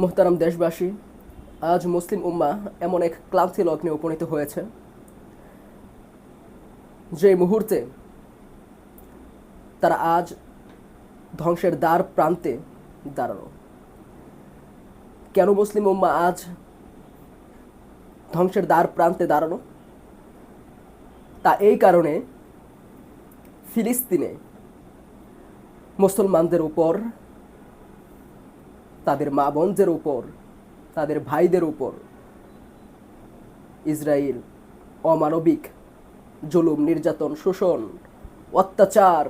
মোহতারাম দেশবাসী, আজ মুসলিম উম্মাহ এমন এক ক্লান্তি লগ্নে উপনীত হয়েছে যে মুহূর্তে তারা আজ ধ্বংসের দ্বার প্রান্তে দাঁড়ানো। কেন মুসলিম উম্মাহ আজ ধ্বংসের দ্বার প্রান্তে দাঁড়ানো? তা এই কারণে ফিলিস্তিনে মুসলমানদের উপর, তাদের মা বোনদের উপর, তাদের ভাইদের উপর ইসরায়েল অমানবিক জুলুম, নির্যাতন, শোষণ, অত্যাচার,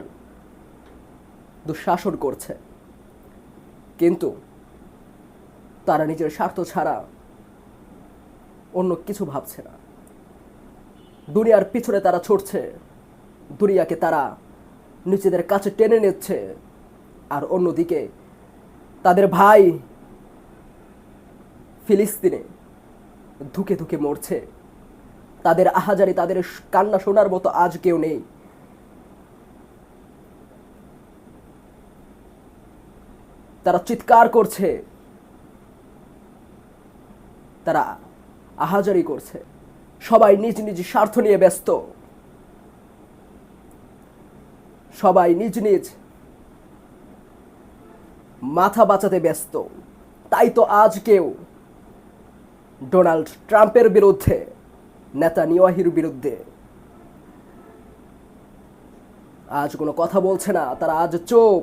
দুঃশাসন করছে। কিন্তু তারা নিজের স্বার্থ ছাড়া অন্য কিছু ভাবছে না। দুনিয়ার পিছনে তারা ছুটছে, দুনিয়াকে তারা নিজেদের কাছে টেনে নিচ্ছে, আর অন্যদিকে তাদের ভাই ফিলিস্তিনে ধুকে ধুকে মরছে। তাদের আহাজারি, তাদের কান্না শোনার মতো আজ কেউ নেই। তারা চিৎকার করছে, তারা আহাজারি করছে। সবাই নিজ নিজ স্বার্থ নিয়ে ব্যস্ত, সবাই নিজ নিজ মাথা বাঁচাতে ব্যস্ত। তাই তো আজ কেউ ডোনাল্ড ট্রাম্পের বিরুদ্ধে, নেতানিয়াহুর বিরুদ্ধে আজ কোনো কথা বলছে না। তারা আজ চুপ।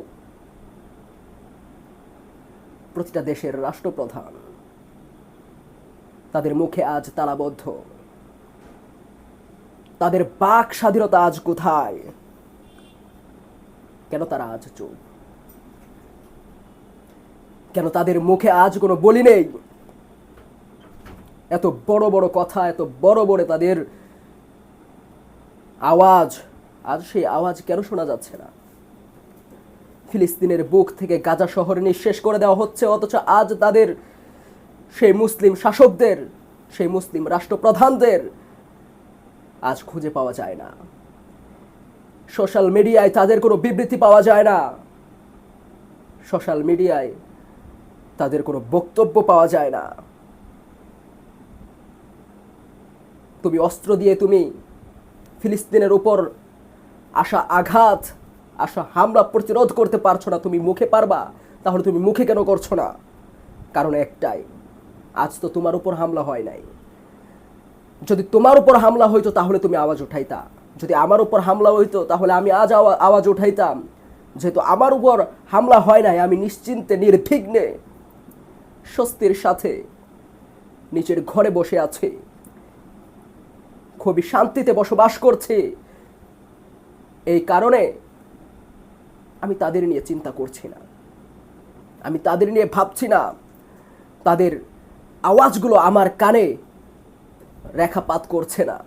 প্রতিটা দেশের রাষ্ট্রপ্রধান, তাদের মুখে আজ তালাবদ্ধ। তাদের বাক স্বাধীনতা আজ কোথায়? কেন তারা আজ চুপ? কেন তাদের মুখে আজ কোনো বলি নেই? এত বড় বড় কথা, এত বড় বড় তাদের আওয়াজ, আজ সেই আওয়াজ কেন শোনা যাচ্ছে না? ফিলিস্তিনের বুক থেকে গাজা শহর নিঃশেষ করে দেওয়া হচ্ছে, অথচ আজ তাদের সেই মুসলিম শাসকদের, সেই মুসলিম রাষ্ট্রপ্রধানদের আজ খুঁজে পাওয়া যায় না। সোশ্যাল মিডিয়ায় তাদের কোনো বিবৃতি পাওয়া যায় না। সোশ্যাল মিডিয়ায় তাদের কোনো বক্তব্য পাওয়া যায় না। তুমি অস্ত্র দিয়ে তুমি ফিলিস্তিনের উপর আসা আঘাত, আসা হামলা প্রতিরোধ করতে পারছো না, তুমি মুখে পারবা। তাহলে তুমি মুখে কেন করছো না? কারণ একটাই, আজ তো তোমার উপর হামলা হয় নাই। যদি তোমার উপর হামলা হইতো তাহলে তুমি আওয়াজ উঠাইতা। যদি আমার উপর হামলা হইতো তাহলে আমি আজ আওয়াজ উঠাইতাম। যেহেতু আমার উপর হামলা হয় নাই, আমি নিশ্চিন্তে, নির্বিঘ্নে, স্বস্তির সাথে নিজের ঘরে বসে আছি, খুবই শান্তিতে বসবাস করছি। এই কারণে আমি তাদের নিয়ে চিন্তা করছি না, আমি তাদের নিয়ে ভাবছি না। তাদের আওয়াজগুলো আমার কানে রেখাপাত করছে না।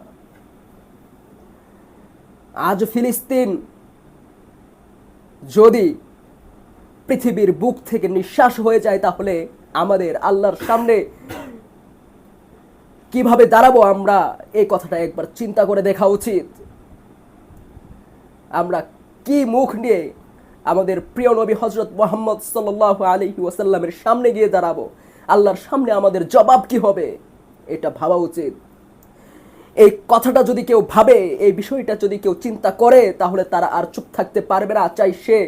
আজ ফিলিস্তিন যদি পৃথিবীর বুক থেকে নিঃশ্বাস হয়ে যায়, তাহলে আমাদের আল্লাহর সামনে কিভাবে দাঁড়াবো আমরা, এই কথাটা একবার চিন্তা করে দেখা উচিত। আমরা কি মুখ নিয়ে আমাদের প্রিয় নবী হযরত মুহাম্মদ সাল্লাল্লাহু আলাইহি ওয়াসাল্লামের সামনে গিয়ে দাঁড়াবো? আল্লাহর সামনে আমাদের জবাব কি হবে, এটা ভাবা উচিত। এই কথাটা যদি কেউ ভাবে, এই বিষয়টা যদি কেউ চিন্তা করে, তাহলে তারা আর চুপ থাকতে পারবে না। চাই সে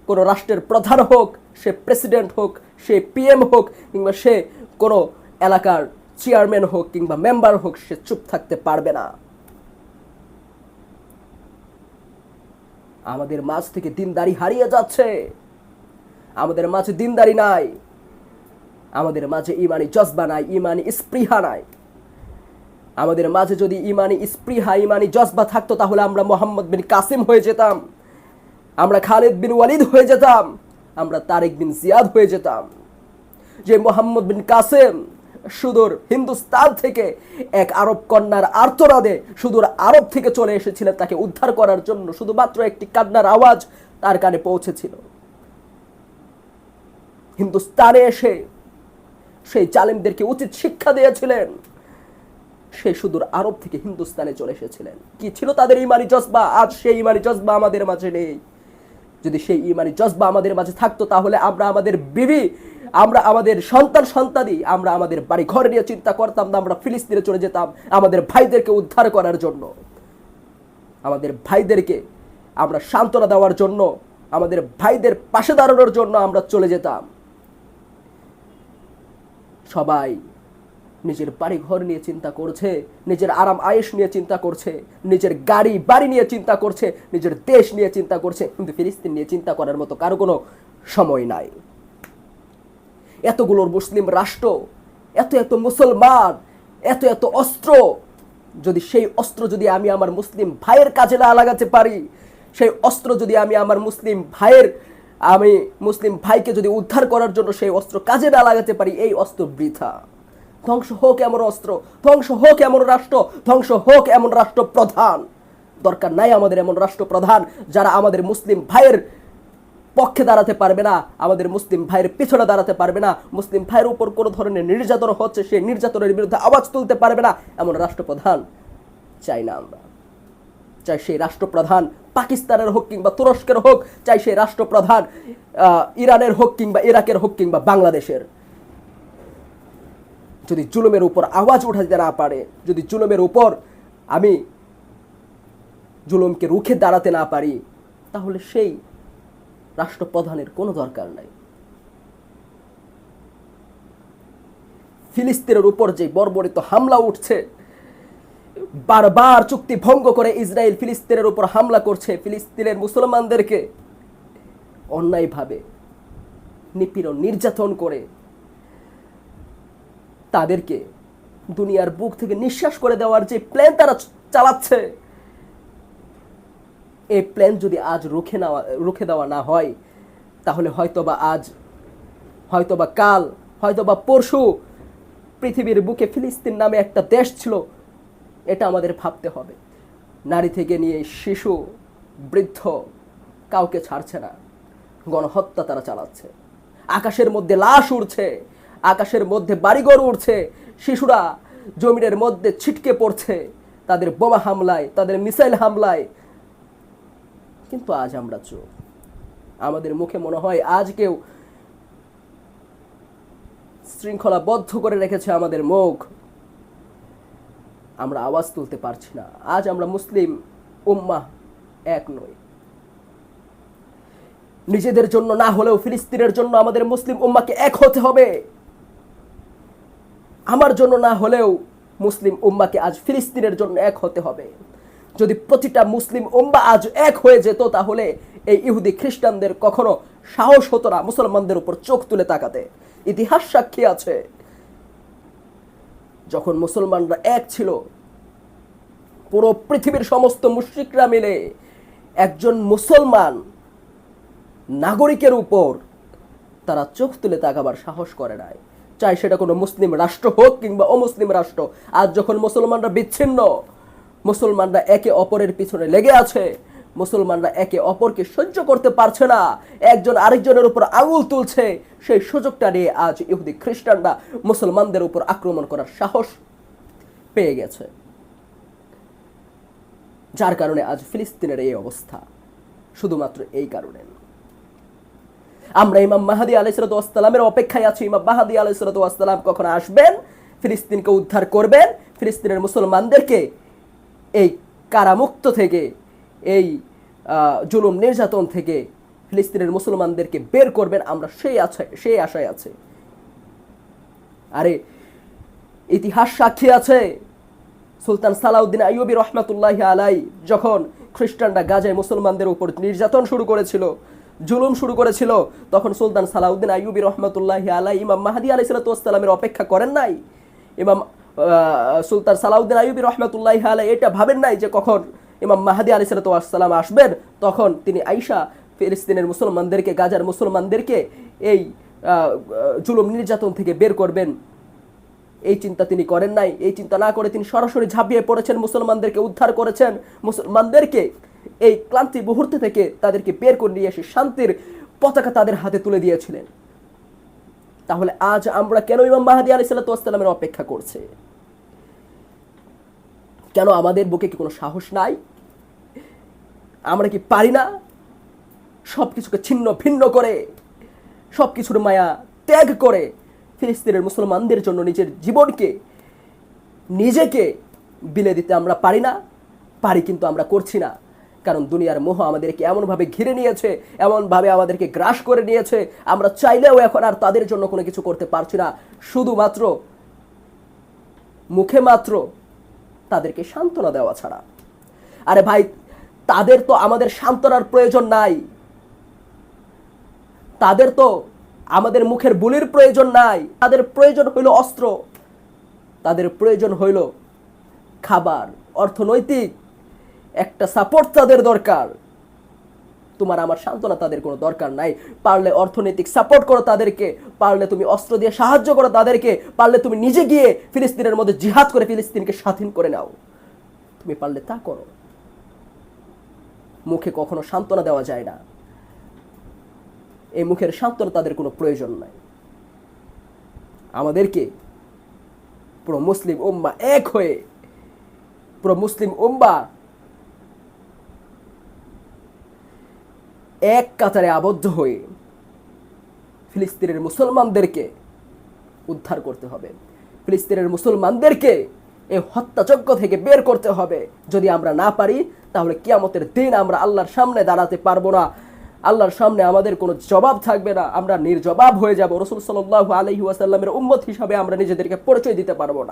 কোনো রাষ্ট্রের প্রধান হোক, সে প্রেসিডেন্ট হোক, সে পিএম হোক, কিংবা সে কোনো এলাকার চেয়ারম্যান হোক কিংবা মেম্বার হোক, সে চুপ থাকতে পারবে না। আমাদের মাঝ থেকে দিনদারি হারিয়ে যাচ্ছে। আমাদের মাঝে দিনদারি নাই, আমাদের মাঝে ইমানি জজবা নাই, ইমানি স্পৃহা নাই। আমাদের মাঝে যদি ইমানি স্পৃহা, ইমানি জজবা থাকতো, তাহলে আমরা মোহাম্মদ বিন কাসিম হয়ে যেতাম, আমরা খালিদ বিন ওয়ালিদ হয়ে যেতাম, আমরা তারেক বিন জিয়াদ হয়ে যেতাম। যে মোহাম্মদ বিন কাসিম সুদূর হিন্দুস্তান থেকে এক আরব কন্যার আর্তনাদে সুদূর আরব থেকে চলে এসেছিলেন তাকে উদ্ধার করার জন্য, শুধুমাত্র একটি কান্নার আওয়াজ তার কানে পৌঁছেছিল। হিন্দুস্তানে এসে সেই জালিমদেরকে উচিত শিক্ষা দিয়েছিলেন। সেই সুদূর আরব থেকে হিন্দুস্তানে চলে এসেছিলেন। কি ছিল তাদের ইমানি জজবা? আজ সেই ইমানি জজবা আমাদের মাঝে নেই। যদি সেই ইমানি জজবা আমাদের মাঝে থাকতো, তাহলে আমরা আমাদের বিবি, আমরা আমাদের সন্তানাদি আমরা আমাদের বাড়ি ঘর নিয়ে চিন্তা করতাম না, আমরা ফিলিস্তিনে চলে যেতাম আমাদের ভাইদেরকে উদ্ধার করার জন্য, আমাদের ভাইদেরকে আমরা সান্ত্বনা দেওয়ার জন্য, আমাদের ভাইদের পাশে দাঁড়ানোর জন্য আমরা চলে যেতাম। সবাই নিজের বাড়ি ঘর নিয়ে চিন্তা করছে, নিজের আরাম আয়েশ নিয়ে চিন্তা করছে, নিজের গাড়ি বাড়ি নিয়ে চিন্তা করছে, নিজের দেশ নিয়ে চিন্তা করছে, কিন্তু ফিলিস্তিন নিয়ে চিন্তা করার মতো কারো কোনো সময় নাই। এতগুলোর মুসলিম রাষ্ট্র, এত মুসলমান, এত অস্ত্র, যদি সেই অস্ত্র যদি আমি আমার মুসলিম ভাইয়ের কাজে না লাগাতে পারি, সেই অস্ত্র যদি আমি আমার মুসলিম ভাইকে যদি উদ্ধার করার জন্য সেই অস্ত্র কাজে না লাগাতে পারি, এই অস্ত্র বৃথা। ধ্বংস হোক এমন অস্ত্র, ধ্বংস হোক এমন রাষ্ট্র, ধ্বংস হোক এমন রাষ্ট্রপ্রধান। দরকার নাই আমাদের এমন রাষ্ট্রপ্রধান যারা আমাদের মুসলিম ভাইয়ের পক্ষে দাঁড়াতে পারবে না, আমাদের মুসলিম ভাইয়ের পিছনে দাঁড়াতে পারবে না, মুসলিম ভাইয়ের উপর কোনো ধরনের নির্যাতন হচ্ছে সেই নির্যাতনের বিরুদ্ধে আওয়াজ তুলতে পারবে না, এমন রাষ্ট্রপ্রধান চাই না আমরা। চাই সেই রাষ্ট্রপ্রধান পাকিস্তানের হোক কিংবা তুরস্কের হোক, চাই সেই রাষ্ট্রপ্রধান ইরানের হোক কিংবা ইরাকের হোক কিংবা বাংলাদেশের। যদি জুলুমের উপর আওয়াজ উঠাতে না পারে, যদি জুলুমের উপর আমি জুলুমকে রুখে দাঁড়াতে না পারি, তাহলে সেই রাষ্ট্রপ্রধানের কোনো দরকার নাই। ফিলিস্তিনের উপর যে বর্বরিত হামলা উঠছে, বারবার চুক্তি ভঙ্গ করে ইসরায়েল ফিলিস্তিনের উপর হামলা করছে, ফিলিস্তিনের মুসলমানদেরকে অন্যায়ভাবে নিপীড়ন নির্যাতন করে তাদেরকে দুনিয়ার বুক থেকে নিঃশ্বাস করে দেওয়ার যে প্ল্যান তারা চালাচ্ছে, এই প্ল্যান যদি আজ রুখে দেওয়া না হয়, তাহলে হয়তোবা আজ, হয়তোবা কাল, হয়তোবা পরশু পৃথিবীর বুকে ফিলিস্তিন নামে একটা দেশ ছিল, এটা আমাদের ভাবতে হবে। নারী থেকে নিয়ে শিশু, বৃদ্ধ, কাউকে ছাড়ছে না, গণহত্যা তারা চালাচ্ছে। আকাশের মধ্যে লাশ উড়ছে, আকাশের মধ্যে বাড়িঘর উড়ছে, শিশুরা জমিনের মধ্যে ছিটকে পড়ছে তাদের বোমা হামলায়, তাদের মিসাইল হামলায়। কিন্তু আজ আমরা চুপ। আমাদের মুখে মনে হয় আজ কেউ শৃঙ্খলাবদ্ধ করে রেখেছে আমাদের মুখ, আমরা আওয়াজ তুলতে পারছি না। আজ আমরা মুসলিম উম্মাহ এক নই। নিজেদের জন্য না হলেও ফিলিস্তিনের জন্য আমাদের মুসলিম উম্মাহকে এক হতে হবে। আমার জন্য না হলেও মুসলিম উম্মাহকে আজ ফিলিস্তিনের জন্য এক হতে হবে। যদি প্রতিটা মুসলিম উম্মাহ আজ এক হয়ে যেত, তাহলে এই ইহুদি খ্রিস্টানদের কখনো সাহস হতো না মুসলমানদের উপর চোখ তুলে তাকাতে। ইতিহাস সাক্ষী আছে, যখন মুসলমানরা এক ছিল, পুরো পৃথিবীর সমস্ত মুশরিকরা মিলে একজন মুসলমান নাগরিকের উপর তারা চোখ তুলে তাকাবার সাহস করে নাই, চাই সেটা কোনো মুসলিম রাষ্ট্র হোক কিংবা অমুসলিম রাষ্ট্র। আজ যখন মুসলমানরা বিচ্ছিন্ন, মুসলমানরা একে অপরের পিছনে লেগে আছে, মুসলমানরা একে অপরকে সহ্য করতে পারছে না, একজন আরেকজনের উপর আঙুল তুলছে, সেই সুযোগটা নিয়ে আজ ইহুদি খ্রিস্টানরা মুসলমানদের উপর আক্রমণ করার সাহস পেয়ে গেছে, যার কারণে আজ ফিলিস্তিনের এই অবস্থা। শুধুমাত্র এই কারণে আমরা ইমাম মাহদী আলাইহিসসালাতু ওয়াসসালামের অপেক্ষায় আছি। ইমাম মাহদী আলাইহিসসালাতু ওয়াসসালাম কখন আসবেন, ফিলিস্তিনকে উদ্ধার করবেন, ফিলিস্তিনের মুসলমানদেরকে এই কারামুক্ত থেকে, এই জুলুম নির্যাতন থেকে ফিলিস্তিনের মুসলমানদেরকে বের করবেন, আমরা সেই আশায় আছি। আরে ইতিহাস সাক্ষী আছে, সুলতান সালাউদ্দিন আইয়ুবী রহমাতুল্লাহি আলাইহি যখন খ্রিস্টানরা গাজায় মুসলমানদের উপর নির্যাতন শুরু করেছিল, জুলুম শুরু করেছিল, তখন সুলতান সালাউদ্দিন আইয়ুবী রহমাতুল্লাহি আলাইহি ইমাম মাহদী আলাইহিসসালাতু ওয়াসসালামের অপেক্ষা করেন নাই। ইমাম সুলতান সালাউদ্দিন আইয়ুবী রহমাতুল্লাহি আলাইহি এটা ভাবেন নাই যে কখন ইমাম মাহদী আলাইহিসসালাতু ওয়াসসালাম আসবেন, তখন তিনি আইসা ফিলিস্তিনের মুসলমানদেরকে, গাজার মুসলমানদেরকে এই জুলুম নির্যাতন থেকে বের করবেন। এই চিন্তা তিনি করেন নাই। এই চিন্তা না করে তিনি সরাসরি ঝাঁপিয়ে পড়েছেন, মুসলমানদেরকে উদ্ধার করেছেন, মুসলমানদেরকে এই ক্লান্তি মুহূর্তে থেকে তাদেরকে বের করে নিয়ে এসে শান্তির পতাকা তাদের হাতে তুলে দিয়েছিলেন। তাহলে আজ আমরা কেন ইমাম মাহদী আলাইহিসসালাতু ওয়াসসালামের অপেক্ষা করছে? কেন আমাদের বুকে কি কোনো সাহস নাই? আমরা কি পারি না সবকিছুকে ছিন্ন ভিন্ন করে, সবকিছুর মায়া ত্যাগ করে ফিলিস্তিনের মুসলমানদের জন্য নিজের জীবনকে নিজেকে বিলে দিতে আমরা পারি না? পারি, কিন্তু আমরা করছি না। কারণ দুনিয়ার মোহ আমাদেরকে এমনভাবে ঘিরে নিয়েছে, এমনভাবে আমাদেরকে গ্রাস করে নিয়েছে, আমরা চাইলেও এখন আর তাদের জন্য কোনো কিছু করতে পারছি না। শুধুমাত্র মুখে মাত্র তাদেরকে সান্ত্বনা দেওয়া ছাড়া। আরে ভাই, তাদের তো আমাদের সান্ত্বনার প্রয়োজন নাই, তাদের তো আমাদের মুখের বুলির প্রয়োজন নাই। তাদের প্রয়োজন হইল অস্ত্র, তাদের প্রয়োজন হইল খাবার, অর্থনৈতিক একটা সাপোর্ট তাদের দরকার। তোমার আমার সান্ত্বনা তাদের কোনো দরকার নাই। পারলে অর্থনৈতিক সাপোর্ট করো তাদেরকে, পারলে তুমি অস্ত্র দিয়ে সাহায্য করো তাদেরকে, পারলে তুমি নিজে গিয়ে ফিলিস্তিনের মধ্যে জিহাদ করে ফিলিস্তিনকে স্বাধীন করে নাও। তুমি পারলে তা করো। মুখে কখনো সান্ত্বনা দেওয়া যায় না, এই মুখের সান্ত্বনা তাদের কোনো প্রয়োজন নাই। আমাদেরকে পুরো মুসলিম উম্মাহ এক হয়ে, পুরো মুসলিম উম্মাহ এক কাতারে আবদ্ধ হয়ে ফিলিস্তিনের মুসলমানদেরকে উদ্ধার করতে হবে। ফিলিস্তিনের মুসলমানদেরকে এই হত্যাযজ্ঞ থেকে বের করতে হবে। যদি আমরা না পারি, তাহলে কিয়ামতের দিন আমরা আল্লাহর সামনে দাঁড়াতে পারবো না। আল্লাহর সামনে আমাদের কোনো জবাব থাকবে না, আমরা নির্জবাব হয়ে যাব। রাসূল সাল্লাল্লাহু আলাইহি ওয়াসাল্লামের উম্মত হিসাবে আমরা নিজেদেরকে পরিচয় দিতে পারবো না।